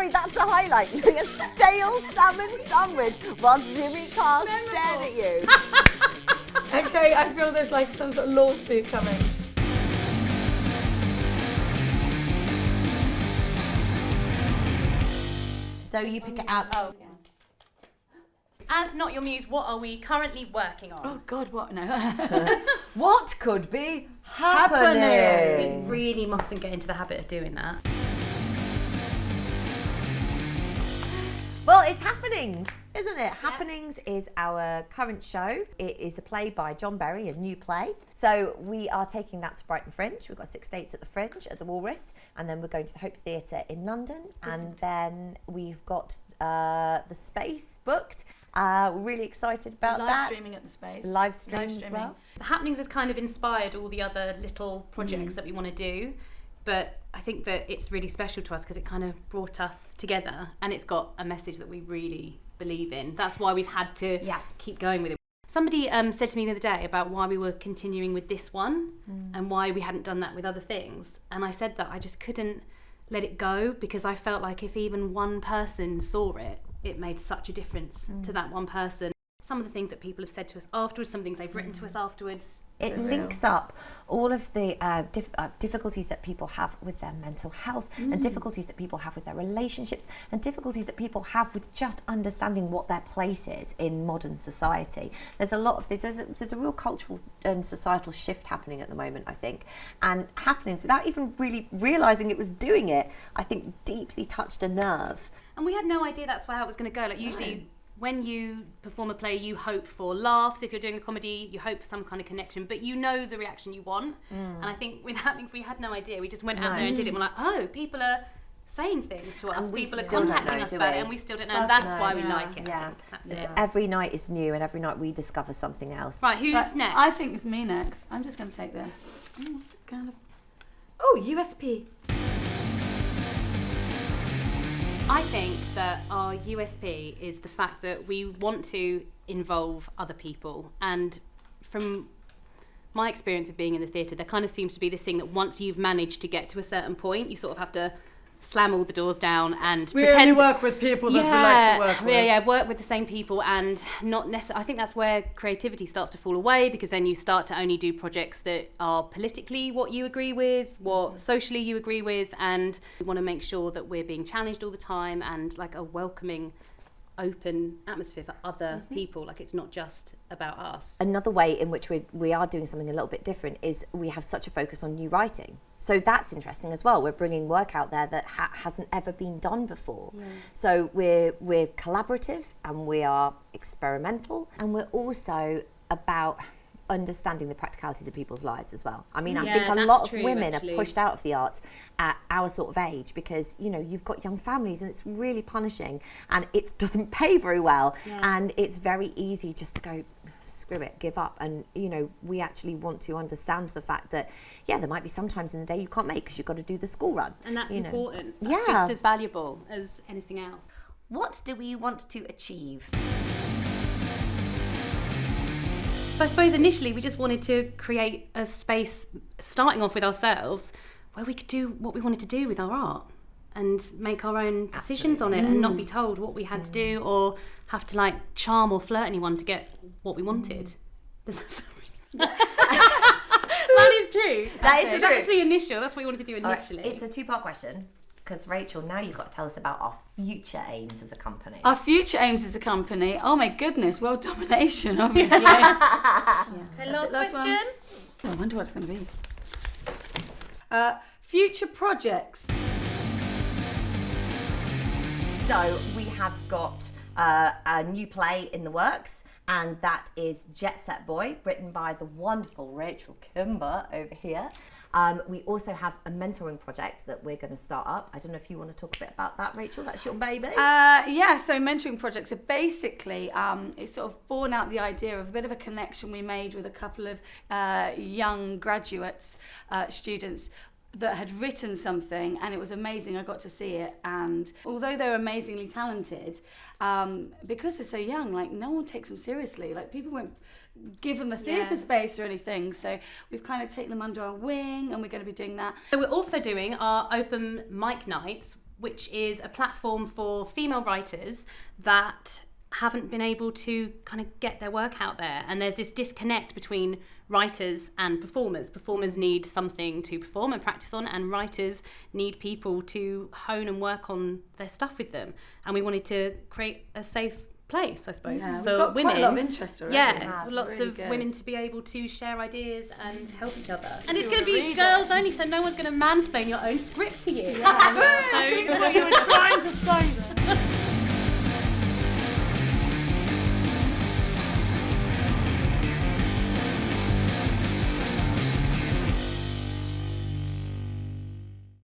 sorry, that's the highlight. You're doing a stale salmon sandwich while Jimmy Carr stared at you. Okay, I feel there's like some sort of lawsuit coming. So you pick it out. Oh, yeah. As Not Your Muse, what are we currently working on? Oh God, what? No. What could be We happening? really mustn't get into the habit of doing that. Well, it's Happenings, isn't it? Happenings is our current show. It is a play by John Berry, a new play. So we are taking that to Brighton Fringe. We've got 6 dates at the Fringe, at the Walrus, and then we're going to the Hope Theatre in London, and then we've got the Space booked. We're really excited about that. Live streaming at the Space. Live streaming as well. The Happenings has kind of inspired all the other little projects that we want to do, but I think that it's really special to us because it kind of brought us together, and it's got a message that we really believe in. That's why we've had to keep going with it. Somebody said to me the other day about why we were continuing with this one and why we hadn't done that with other things. And I said that I just couldn't let it go because I felt like if even one person saw it, it made such a difference to that one person. Some of the things that people have said to us afterwards, some things they've written to us afterwards. It links up all of the difficulties that people have with their mental health and difficulties that people have with their relationships and difficulties that people have with just understanding what their place is in modern society. There's a lot of this. There's a real cultural and societal shift happening at the moment, I think. And Happenings, without even really realising it was doing it, I think deeply touched a nerve. And we had no idea that's how it was going to go. Like usually when you perform a play, you hope for laughs. If you're doing a comedy, you hope for some kind of connection, but you know the reaction you want. And I think with Happenings, we had no idea. We just went out there and did it. And we're like, oh, people are saying things to us. People are contacting us about it, and we still don't know. And that's why we like it. Yeah, that's it. Every night is new, and every night we discover something else. Right, who's next? I think it's me next. I'm just going to take this. What's it kind of? Oh, USP. I think that our USP is the fact that we want to involve other people, and from my experience of being in the theatre, there kind of seems to be this thing that once you've managed to get to a certain point, you sort of have to slam all the doors down and we pretend only work with people that we like to work with. Work with the same people, and not necessarily. I think that's where creativity starts to fall away, because then you start to only do projects that are politically what you agree with, what socially you agree with, and we want to make sure that we're being challenged all the time and like a welcoming, open atmosphere for other people. Like it's not just about us. Another way in which we are doing something a little bit different is we have such a focus on new writing. So that's interesting as well. We're bringing work out there that hasn't ever been done before. Yeah. So we're collaborative and we are experimental, and we're also about understanding the practicalities of people's lives as well. I mean, I think a lot of women are pushed out of the arts at our sort of age because, you know, you've got young families and it's really punishing and it doesn't pay very well. And it's very easy just to go, screw it, give up. And, you know, we actually want to understand the fact that, there might be some times in the day you can't make because you've got to do the school run. And that's important. Know. That's just as valuable as anything else. What do we want to achieve? So I suppose initially we just wanted to create a space, starting off with ourselves, where we could do what we wanted to do with our art and make our own decisions on it and not be told what we had to do or have to like charm or flirt anyone to get what we wanted. That is true. That is true. That's the initial. That's what we wanted to do initially. Right, it's a 2-part question. Because Rachel, now you've got to tell us about our future aims as a company. Our future aims as a company? Oh my goodness, world domination, obviously. Okay, last question. I wonder what it's going to be. Future projects. So we have got a new play in the works, and that is Jet Set Boy, written by the wonderful Rachel Kimber over here. We also have a mentoring project that we're going to start up. I don't know if you want to talk a bit about that, Rachel. That's your baby. So mentoring projects are basically, it's sort of born out the idea of a bit of a connection we made with a couple of young graduates, students, that had written something, and it was amazing. I got to see it, and although they're amazingly talented, because they're so young, like no one takes them seriously. Like people won't give them a theatre space or anything, so we've kind of taken them under our wing, and we're going to be doing that. So we're also doing our open mic nights which is a platform for female writers that haven't been able to kind of get their work out there. And there's this disconnect between writers and performers. Performers need something to perform and practice on, and writers need people to hone and work on their stuff with them. And we wanted to create a safe place, I suppose, Yeah, for we've got women. quite a lot of interest already. Yeah, lots really of good. women to be able to share ideas and help each other. And it's going to be girls only, so no one's going to mansplain your own script to you. I think what you were trying to say then.